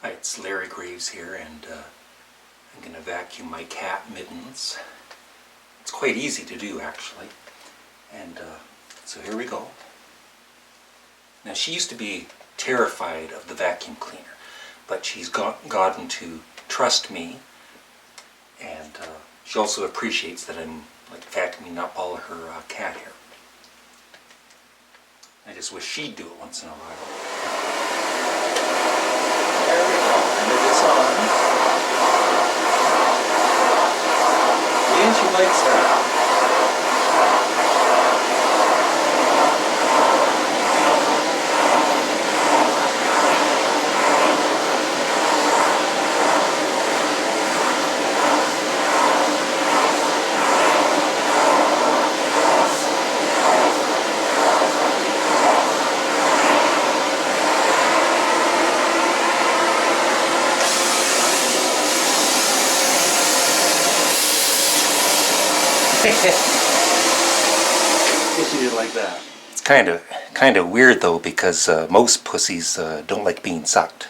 Hi, it's Larry Graves here, and I'm going to vacuum my cat Mittens. It's quite easy to do, actually. And so here we go. Now, she used to be terrified of the vacuum cleaner, but she's gotten to trust me, and she also appreciates that I'm vacuuming up all of her cat hair. I just wish she'd do it once in a while. There we go, and it is on. And she likes that. Guess you didn't like that. It's kind of weird though, because most pussies don't like being sucked.